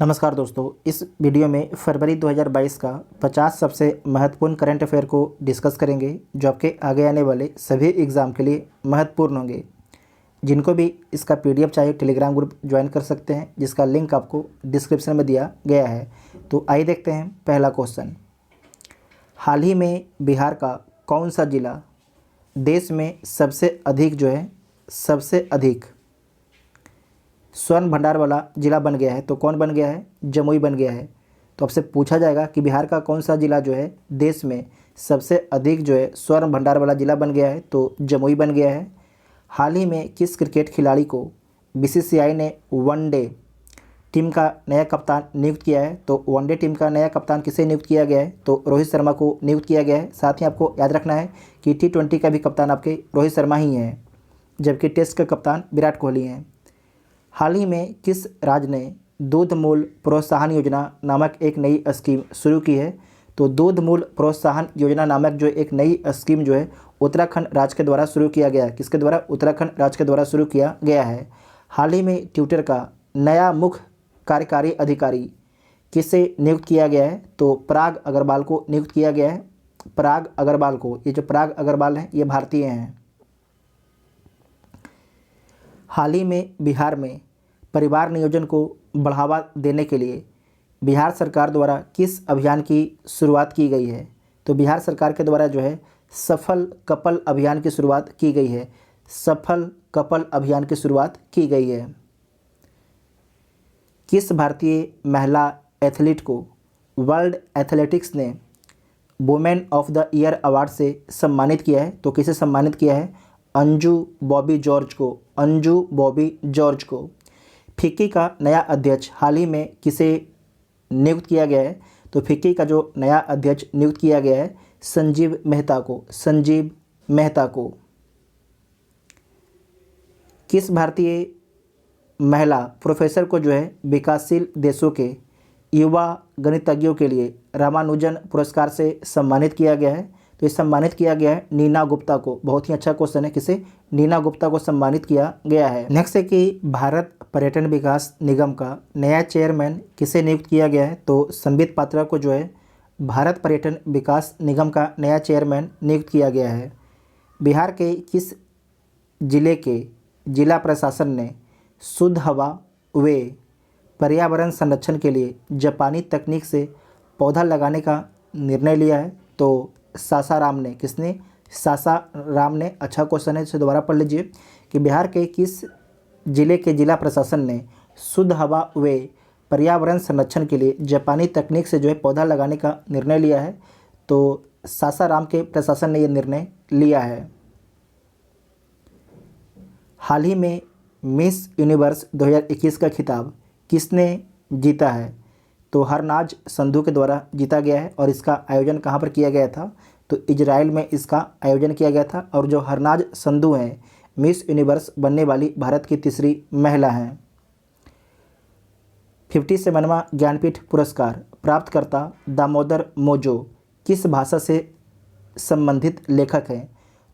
नमस्कार दोस्तों, इस वीडियो में फरवरी 2022 का 50 सबसे महत्वपूर्ण करंट अफेयर को डिस्कस करेंगे जो आपके आगे आने वाले सभी एग्ज़ाम के लिए महत्वपूर्ण होंगे। जिनको भी इसका पीडीएफ चाहिए टेलीग्राम ग्रुप ज्वाइन कर सकते हैं, जिसका लिंक आपको डिस्क्रिप्शन में दिया गया है। तो आइए देखते हैं पहला क्वेश्चन। हाल ही में बिहार का कौन सा जिला देश में सबसे अधिक स्वर्ण भंडार वाला जिला बन गया है? तो कौन बन गया है? जमुई बन गया है। तो आपसे पूछा जाएगा कि बिहार का कौन सा जिला देश में सबसे अधिक स्वर्ण भंडार वाला जिला बन गया है? तो जमुई बन गया है। हाल ही में किस क्रिकेट खिलाड़ी को बीसीसीआई ने वनडे टीम का नया कप्तान नियुक्त किया है? तो वनडे टीम का नया कप्तान किसे नियुक्त किया गया है? तो रोहित शर्मा को नियुक्त किया गया है। साथ ही आपको याद रखना है कि T20 का भी कप्तान आपके रोहित शर्मा ही हैं, जबकि टेस्ट का कप्तान विराट कोहली हैं। हाल ही में किस राज्य ने दूध मूल्य प्रोत्साहन योजना नामक एक नई स्कीम शुरू की है? तो दूध मूल्य प्रोत्साहन योजना नामक एक नई स्कीम उत्तराखंड राज्य के द्वारा शुरू किया गया है। किसके द्वारा? उत्तराखंड राज्य के द्वारा शुरू किया गया है। हाल ही में ट्विटर का नया मुख्य कार्यकारी अधिकारी किसे नियुक्त किया गया है? तो पराग अग्रवाल को नियुक्त किया गया है। पराग अग्रवाल को, ये जो पराग अग्रवाल हैं ये भारतीय हैं। हाल ही में बिहार में परिवार नियोजन को बढ़ावा देने के लिए बिहार सरकार द्वारा किस अभियान की शुरुआत की गई है? तो बिहार सरकार के द्वारा सफल कपल अभियान की शुरुआत की गई है। सफल कपल अभियान की शुरुआत की गई है। किस भारतीय महिला एथलीट को वर्ल्ड एथलेटिक्स ने women of the year award से सम्मानित किया है? तो किसे सम्मानित किया है? अंजू बॉबी जॉर्ज को। अंजू बॉबी जॉर्ज को। फिक्की का नया अध्यक्ष हाल ही में किसे नियुक्त किया गया है? तो फिक्की का जो नया अध्यक्ष नियुक्त किया गया है संजीव मेहता को। संजीव मेहता को। किस भारतीय महिला प्रोफेसर को विकासशील देशों के युवा गणितज्ञों के लिए रामानुजन पुरस्कार से सम्मानित किया गया है? तो ये सम्मानित किया गया है नीना गुप्ता को। बहुत ही अच्छा क्वेश्चन है, किसे? नीना गुप्ता को सम्मानित किया गया है। नेक्स्ट है कि भारत पर्यटन विकास निगम का नया चेयरमैन किसे नियुक्त किया गया है? तो संबित पात्रा को भारत पर्यटन विकास निगम का नया चेयरमैन नियुक्त किया गया है। बिहार के किस जिले के जिला प्रशासन ने शुद्ध हवा व पर्यावरण संरक्षण के लिए जापानी तकनीक से पौधा लगाने का निर्णय लिया है? तो सासाराम ने। किसने? सासाराम ने। अच्छा क्वेश्चन है, इसे दोबारा पढ़ लीजिए कि बिहार के किस जिले के जिला प्रशासन ने शुद्ध हवा व पर्यावरण संरक्षण के लिए जापानी तकनीक से पौधा लगाने का निर्णय लिया है? तो सासाराम के प्रशासन ने यह निर्णय लिया है। हाल ही में मिस यूनिवर्स 2021 का खिताब किसने जीता है? तो हरनाज संधू के द्वारा जीता गया है। और इसका आयोजन कहाँ पर किया गया था? तो इजराइल में इसका आयोजन किया गया था। और जो हरनाज संधू हैं मिस यूनिवर्स बनने वाली भारत की तीसरी महिला हैं। 57वां ज्ञानपीठ पुरस्कार प्राप्तकर्ता दामोदर मोजो किस भाषा से संबंधित लेखक हैं?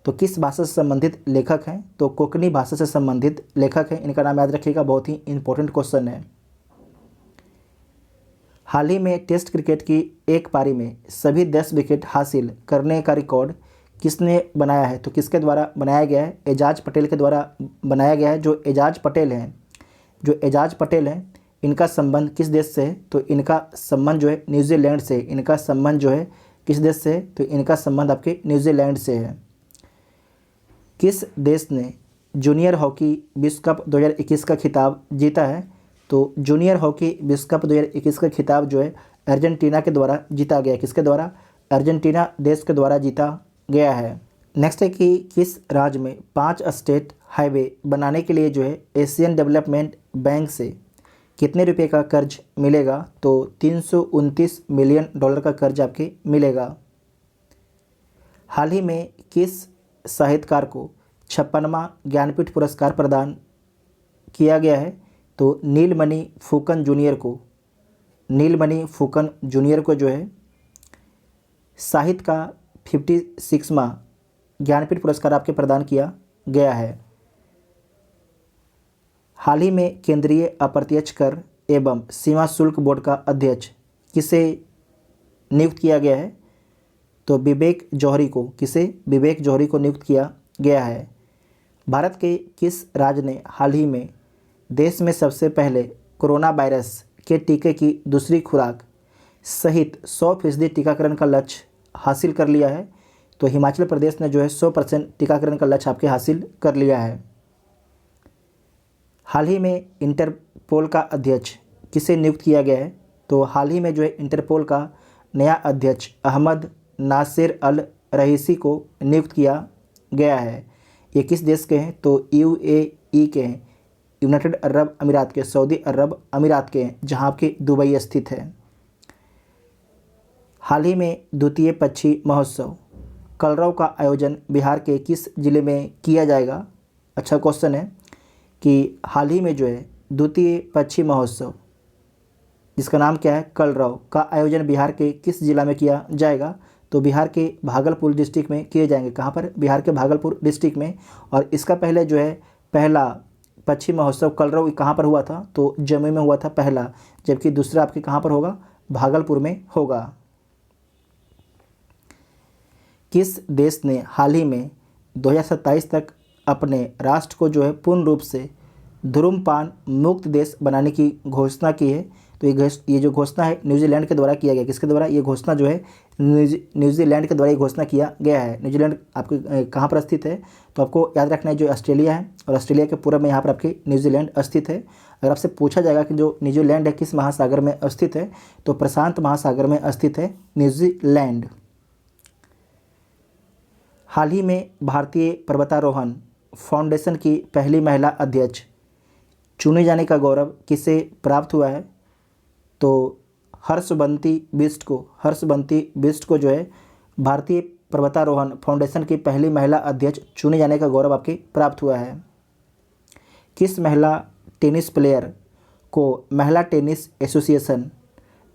तो किस भाषा से संबंधित लेखक हैं? तो कोंकणी भाषा से संबंधित लेखक हैं। इनका नाम याद रखिएगा, बहुत ही इंपॉर्टेंट क्वेश्चन है। हाल ही में टेस्ट क्रिकेट की एक पारी में सभी 10 विकेट हासिल करने का रिकॉर्ड किसने बनाया है? तो किसके द्वारा बनाया गया है? एजाज पटेल के द्वारा बनाया गया है। जो एजाज पटेल हैं इनका संबंध किस देश से है? तो इनका संबंध न्यूजीलैंड से। इनका संबंध किस देश से है? तो इनका संबंध आपके न्यूजीलैंड से है। किस देश ने जूनियर हॉकी विश्व कप 2021 का खिताब जीता है? तो जूनियर हॉकी विश्व कप 2021 का खिताब अर्जेंटीना के द्वारा जीता गया। किसके द्वारा? अर्जेंटीना देश के द्वारा जीता गया है। नेक्स्ट है कि किस राज्य में 5 स्टेट हाईवे बनाने के लिए एशियन डेवलपमेंट बैंक से कितने रुपए का कर्ज मिलेगा? तो $329 मिलियन का कर्ज आपके मिलेगा। हाल ही में किस साहित्यकार को 56वां ज्ञानपीठ पुरस्कार प्रदान किया गया है? तो नीलमणि फुकन जूनियर को। नीलमणि फुकन जूनियर को साहित्य का 56वां ज्ञानपीठ पुरस्कार आपके प्रदान किया गया है। हाल ही में केंद्रीय अप्रत्यक्ष कर एवं सीमा शुल्क बोर्ड का अध्यक्ष किसे नियुक्त किया गया है? तो विवेक जौहरी को। किसे? विवेक जौहरी को नियुक्त किया गया है। भारत के किस राज्य ने हाल ही में देश में सबसे पहले कोरोना वायरस के टीके की दूसरी खुराक सहित 100% टीकाकरण का लक्ष्य हासिल कर लिया है? तो हिमाचल प्रदेश ने जो है 100% टीकाकरण का लक्ष्य आपके हासिल कर लिया है। हाल ही में इंटरपोल का अध्यक्ष किसे नियुक्त किया गया है? तो हाल ही में जो है इंटरपोल का नया अध्यक्ष अहमद नासिर अल रईसी को नियुक्त किया गया है। ये किस देश के हैं? तो यूएई के हैं, यूनाइटेड अरब अमीरात के, सऊदी अरब अमीरात के हैं, जहाँ आपके दुबई स्थित है। हाल ही में द्वितीय पक्षी महोत्सव कलरव का आयोजन बिहार के किस जिले में किया जाएगा? अच्छा क्वेश्चन है कि हाल ही में जो है द्वितीय पक्षी महोत्सव जिसका नाम क्या है कलरव का आयोजन बिहार के किस जिला में किया जाएगा? तो बिहार के भागलपुर डिस्ट्रिक्ट में किए जाएंगे। कहाँ पर? बिहार के भागलपुर डिस्ट्रिक्ट में। और इसका पहले जो है पहला पक्षी महोत्सव कलरव कहाँ पर हुआ था? तो जमुई में हुआ था पहला, जबकि दूसरा आपके कहाँ पर होगा? भागलपुर में होगा। किस देश ने हाल ही में 2027 तक अपने राष्ट्र को जो है पूर्ण रूप से धूम्रपान मुक्त देश बनाने की घोषणा की है? तो ये जो घोषणा है न्यूजीलैंड के द्वारा किया गया। किसके द्वारा? ये घोषणा जो है न्यूजीलैंड के द्वारा ये घोषणा किया गया है। न्यूजीलैंड आपके कहाँ पर स्थित है? तो आपको याद रखना है जो ऑस्ट्रेलिया है, और ऑस्ट्रेलिया के पूर्व में यहाँ पर आपके न्यूजीलैंड स्थित है। अगर आपसे पूछा जाएगा कि जो न्यूजीलैंड है किस महासागर में स्थित है, तो प्रशांत महासागर में स्थित है न्यूजीलैंड। हाल ही में भारतीय पर्वतारोहण फाउंडेशन की पहली महिला अध्यक्ष चुने जाने का गौरव किसे प्राप्त हुआ है? तो हर्षबंती बिष्ट को जो है भारतीय पर्वतारोहण फाउंडेशन की पहली महिला अध्यक्ष चुने जाने का गौरव आपके प्राप्त हुआ है। किस महिला टेनिस प्लेयर को महिला टेनिस एसोसिएशन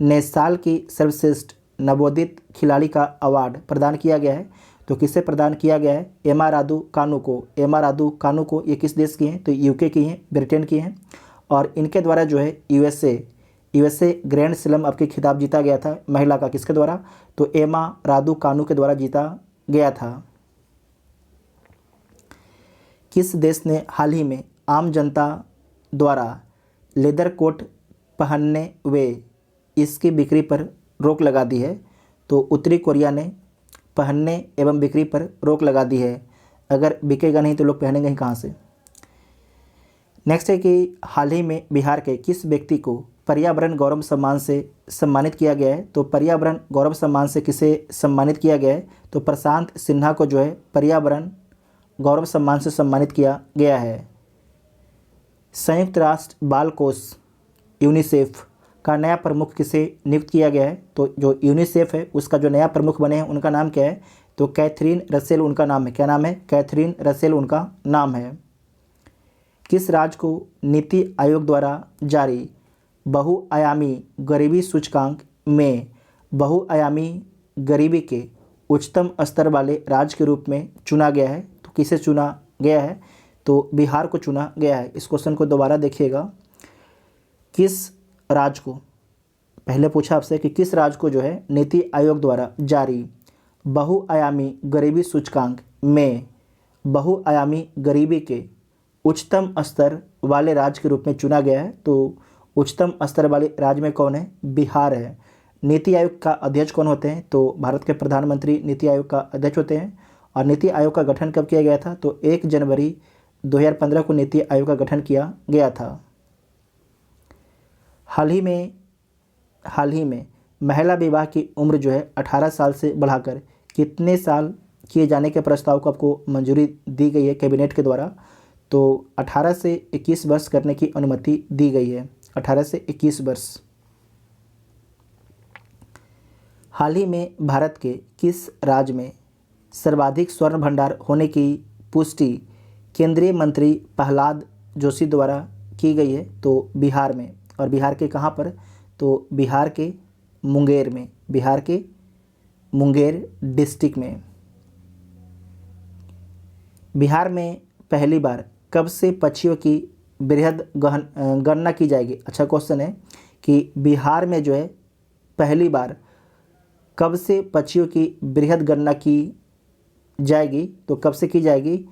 ने साल की सर्वश्रेष्ठ नवोदित खिलाड़ी का अवार्ड प्रदान किया गया है? तो किसे प्रदान किया गया है? एमा रादू कानू को। ये किस देश की हैं? तो यूके की हैं, ब्रिटेन की हैं। और इनके द्वारा जो है यूएसए ग्रैंड स्लैम आपके खिताब जीता गया था महिला का। किसके द्वारा? तो एमा रादू कानू के द्वारा जीता गया था। किस देश ने हाल ही में आम जनता द्वारा लेदर कोट पहनने व इसकी बिक्री पर रोक लगा दी है? तो उत्तरी कोरिया ने पहनने एवं बिक्री पर रोक लगा दी है। अगर बिकेगा नहीं तो लोग पहनेंगे ही कहाँ से। नेक्स्ट है कि हाल ही में बिहार के किस व्यक्ति को पर्यावरण गौरव सम्मान से सम्मानित किया गया है? तो पर्यावरण गौरव सम्मान से किसे सम्मानित किया गया है? तो प्रशांत सिन्हा को जो है पर्यावरण गौरव सम्मान से सम्मानित किया गया है। संयुक्त राष्ट्र बाल कोष यूनिसेफ का नया प्रमुख किसे नियुक्त किया गया है? तो जो यूनिसेफ है उसका जो नया प्रमुख बने हैं उनका नाम क्या है? तो कैथरीन रसेल उनका नाम है। क्या नाम है? कैथरीन रसेल उनका नाम है। किस राज्य को नीति आयोग द्वारा जारी बहुआयामी गरीबी सूचकांक में बहुआयामी गरीबी के उच्चतम स्तर वाले राज्य के रूप में चुना गया है? तो किसे चुना गया है? तो बिहार को चुना गया है। इस क्वेश्चन को दोबारा देखिएगा। किस राज्य को, पहले पूछा आपसे कि किस राज्य को जो है नीति आयोग द्वारा जारी बहुआयामी गरीबी सूचकांक में बहुआयामी गरीबी के उच्चतम स्तर वाले राज्य के रूप में चुना गया है? तो उच्चतम स्तर वाले राज्य में कौन है? बिहार है। नीति आयोग का अध्यक्ष कौन होते हैं? तो भारत के प्रधानमंत्री नीति आयोग का अध्यक्ष होते हैं। और नीति आयोग का गठन कब किया गया था? तो 1 जनवरी 2015 को नीति आयोग का गठन किया गया था। हाल ही में महिला विवाह की उम्र जो है 18 साल से बढ़ाकर कितने साल किए जाने के प्रस्ताव को आपको मंजूरी दी गई है कैबिनेट के द्वारा? तो 18 से 21 वर्ष करने की अनुमति दी गई है। 18 से 21 वर्ष। हाल ही में भारत के किस राज्य में सर्वाधिक स्वर्ण भंडार होने की पुष्टि केंद्रीय मंत्री प्रहलाद जोशी द्वारा की गई है? तो बिहार में। और बिहार के कहाँ पर? तो बिहार के मुंगेर में, बिहार के मुंगेर डिस्ट्रिक्ट में। बिहार में पहली बार कब से पक्षियों की बृहद गणना की जाएगी। अच्छा क्वेश्चन है कि बिहार में जो है पहली बार कब से पक्षियों की बृहद गणना की जाएगी, तो कब से की जाएगी?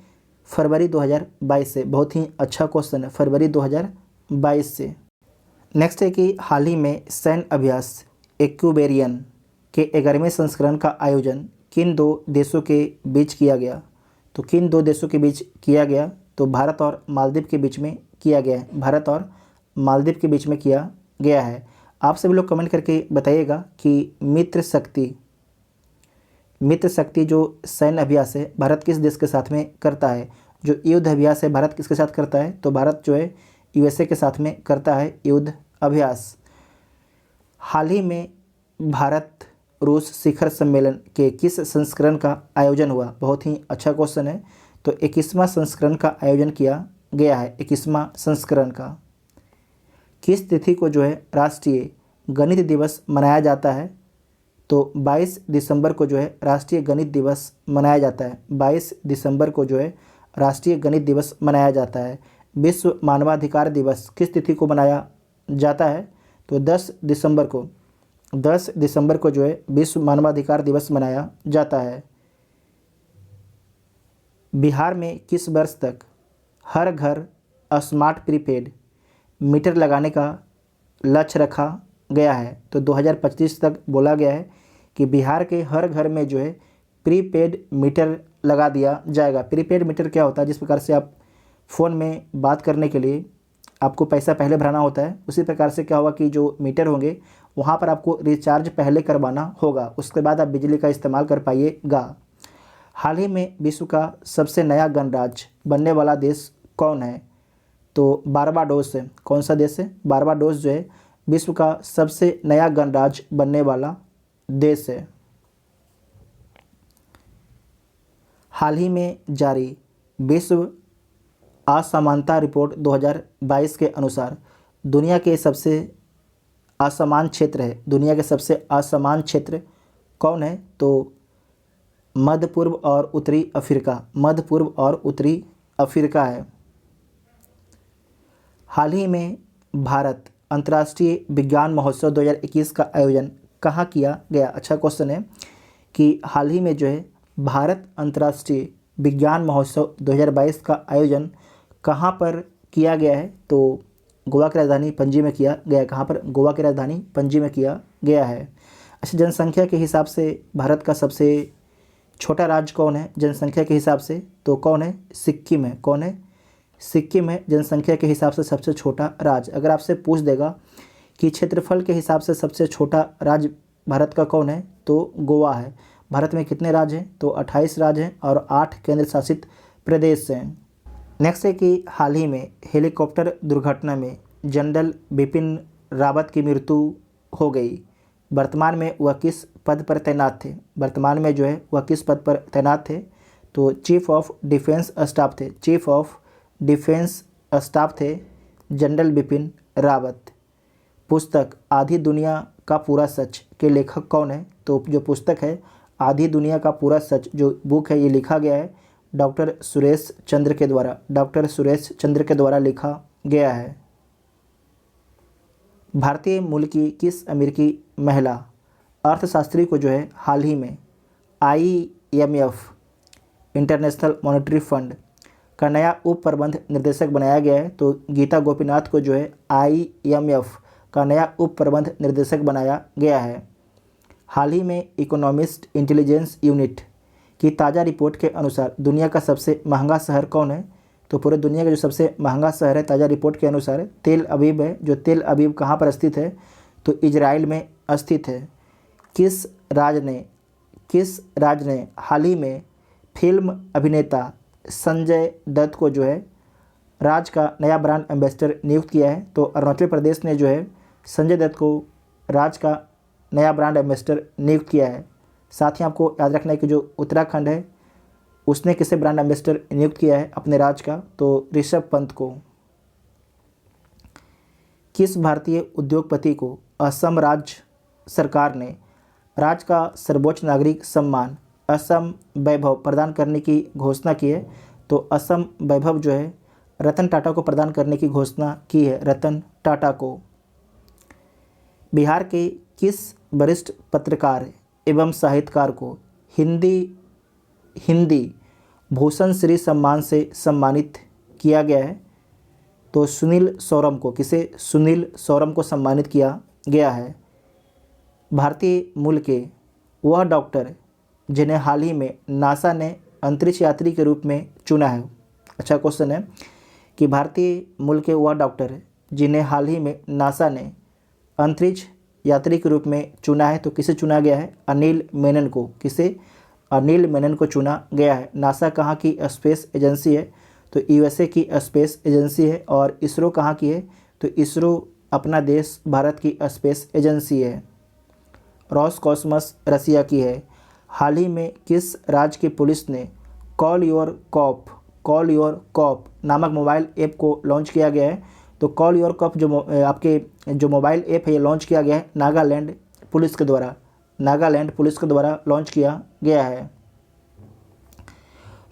फरवरी 2022 से। बहुत ही अच्छा क्वेश्चन है, फरवरी 2022 से। नेक्स्ट है कि हाल ही में सैन्य अभ्यास एक्यूबेरियन के 11वें संस्करण का आयोजन किन दो देशों के बीच किया गया? तो किन दो देशों के बीच किया गया? तो भारत और मालदीव के बीच में किया गया है। भारत और मालदीव के बीच में किया गया है। आप सभी लोग कमेंट करके बताइएगा कि मित्र शक्ति जो सैन्य अभ्यास है भारत किस देश के साथ में करता है? जो युद्ध अभ्यास है भारत किसके साथ करता है? तो भारत जो है यूएसए के साथ में करता है युद्ध अभ्यास। हाल ही में भारत रूस शिखर सम्मेलन के किस संस्करण का आयोजन हुआ? बहुत ही अच्छा क्वेश्चन है। तो 21वां संस्करण का आयोजन किया गया है। 21वां संस्करण का। किस तिथि को जो है राष्ट्रीय गणित दिवस मनाया जाता है? तो 22 दिसंबर को जो है राष्ट्रीय गणित दिवस मनाया जाता है। 22 दिसंबर को जो है राष्ट्रीय गणित दिवस मनाया जाता है। विश्व मानवाधिकार दिवस किस तिथि को मनाया जाता है? तो 10 दिसंबर को जो है विश्व मानवाधिकार दिवस मनाया जाता है। बिहार में किस वर्ष तक हर घर स्मार्ट प्रीपेड मीटर लगाने का लक्ष्य रखा गया है? तो 2025 तक बोला गया है कि बिहार के हर घर में जो है प्रीपेड मीटर लगा दिया जाएगा। प्रीपेड मीटर क्या होता है? जिस प्रकार से आप फ़ोन में बात करने के लिए आपको पैसा पहले भराना होता है, उसी प्रकार से क्या होगा कि जो मीटर होंगे वहाँ पर आपको रिचार्ज पहले करवाना होगा, उसके बाद आप बिजली का इस्तेमाल कर पाइएगा। हाल ही में विश्व का सबसे नया गणराज्य बनने वाला देश कौन है? तो बारबाडोस है। कौन सा देश है? बारबाडोस जो है विश्व का सबसे नया गणराज्य बनने वाला देश है। हाल ही में जारी विश्व असमानता रिपोर्ट 2022 के अनुसार दुनिया के सबसे असमान क्षेत्र कौन है? तो मध्य पूर्व और उत्तरी अफ्रीका है। हाल ही में भारत अंतर्राष्ट्रीय विज्ञान महोत्सव 2021 का आयोजन कहाँ किया गया? अच्छा क्वेश्चन है कि हाल ही में जो है भारत अंतर्राष्ट्रीय विज्ञान महोत्सव 2022 का आयोजन कहाँ पर किया गया है? तो गोवा की राजधानी पणजी में किया गया है। कहाँ पर? गोवा की राजधानी पणजी में किया गया है। अच्छा, जनसंख्या के हिसाब से भारत का सबसे छोटा राज्य कौन है जनसंख्या के हिसाब से? तो कौन है? सिक्किम है। कौन है? सिक्किम है जनसंख्या के हिसाब से सबसे छोटा राज्य। अगर आपसे पूछ देगा कि क्षेत्रफल के हिसाब से सबसे छोटा राज्य भारत का कौन है? तो गोवा है। भारत में कितने राज्य हैं? तो 28 राज्य हैं और 8 केंद्र शासित प्रदेश हैं। नेक्स्ट है कि हाल ही में हेलीकॉप्टर दुर्घटना में जनरल बिपिन रावत की मृत्यु हो गई। वर्तमान में वह किस पद पर तैनात थे? वर्तमान में जो है वह किस पद पर तैनात थे? तो चीफ ऑफ डिफेंस स्टाफ थे। चीफ ऑफ डिफेंस स्टाफ थे जनरल बिपिन रावत। पुस्तक आधी दुनिया का पूरा सच के लेखक कौन है? तो जो पुस्तक है आधी दुनिया का पूरा सच जो बुक है ये लिखा गया है डॉक्टर सुरेश चंद्र के द्वारा लिखा गया है। भारतीय मूल की किस अमेरिकी महिला अर्थशास्त्री को जो है हाल ही में IMF इंटरनेशनल मॉनेटरी फंड का नया उप प्रबंध निर्देशक बनाया गया है? तो गीता गोपीनाथ को जो है IMF का नया उप प्रबंध निर्देशक बनाया गया है। हाल ही में इकोनॉमिस्ट इंटेलिजेंस यूनिट की ताज़ा रिपोर्ट के अनुसार दुनिया का सबसे महंगा शहर कौन है? तो पूरे दुनिया का जो सबसे महंगा शहर है ताज़ा रिपोर्ट के अनुसार तेल अवीव है। जो तेल अवीव कहाँ पर स्थित है? तो इजराइल में स्थित है। किस राज्य ने हाल ही में फिल्म अभिनेता संजय दत्त को जो है राज का नया ब्रांड एम्बेसडर नियुक्त किया है? तो अरुणाचल प्रदेश ने जो है संजय दत्त को राज का नया ब्रांड एम्बेसडर नियुक्त किया है। साथ ही आपको याद रखना है कि जो उत्तराखंड है उसने किसे ब्रांड एम्बेसडर नियुक्त किया है अपने राज्य का? तो ऋषभ पंत को। किस भारतीय उद्योगपति को असम राज्य सरकार ने राज्य का सर्वोच्च नागरिक सम्मान असम वैभव प्रदान करने की घोषणा की है? तो असम वैभव जो है रतन टाटा को प्रदान करने की घोषणा की है? रतन टाटा को। बिहार के किस वरिष्ठ पत्रकार एवं साहित्यकार को हिंदी भूषण श्री सम्मान से सम्मानित किया गया है? तो सुनील सोरम को। किसे? सुनील सोरम को सम्मानित किया गया है। भारतीय मूल के वह डॉक्टर जिन्हें हाल ही में नासा ने अंतरिक्ष यात्री के रूप में चुना है। अच्छा क्वेश्चन है कि भारतीय मूल के वह डॉक्टर जिन्हें हाल ही में नासा ने अंतरिक्ष यात्री के रूप में चुना है, तो किसे चुना गया है? अनिल मेनन को। किसे? अनिल मेनन को चुना गया है। नासा कहाँ की स्पेस एजेंसी है? तो यूएसए की स्पेस एजेंसी है। और इसरो कहाँ की है? तो इसरो अपना देश भारत की स्पेस एजेंसी है। रॉसकॉस्मस रसिया की है। हाल ही में किस राज्य की पुलिस ने कॉल योर कॉप नामक मोबाइल ऐप को लॉन्च किया गया है? तो कॉल योर कॉप जो आपके जो मोबाइल ऐप है ये लॉन्च किया गया है नागालैंड पुलिस के द्वारा लॉन्च किया गया है।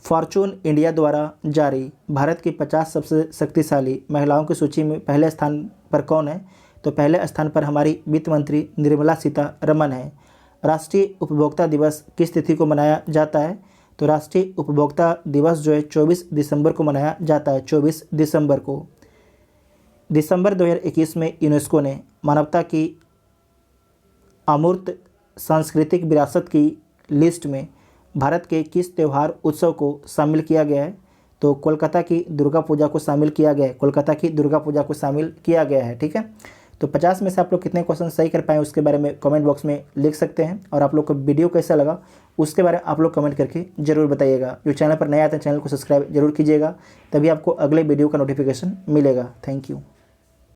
फॉर्चून इंडिया द्वारा जारी भारत की 50 सबसे शक्तिशाली महिलाओं की सूची में पहले स्थान पर कौन है? तो पहले स्थान पर हमारी वित्त मंत्री निर्मला सीतारमण है। राष्ट्रीय उपभोक्ता दिवस किस तिथि को मनाया जाता है? तो राष्ट्रीय उपभोक्ता दिवस जो है 24 दिसंबर को मनाया जाता है। 24 दिसंबर को। दिसंबर 2021 में यूनेस्को ने मानवता की अमूर्त सांस्कृतिक विरासत की लिस्ट में भारत के किस त्यौहार उत्सव को शामिल किया गया है? तो कोलकाता की दुर्गा पूजा को शामिल किया गया है। कोलकाता की दुर्गा पूजा को शामिल किया गया है। ठीक है, तो 50 में से आप लोग कितने क्वेश्चन सही कर पाए उसके बारे में कमेंट बॉक्स में लिख सकते हैं। और आप लोग को वीडियो कैसा लगा उसके बारे में आप लोग कमेंट करके ज़रूर बताइएगा। जो चैनल पर नया आता है चैनल को सब्सक्राइब जरूर कीजिएगा, तभी आपको अगले वीडियो का नोटिफिकेशन मिलेगा। Thank you.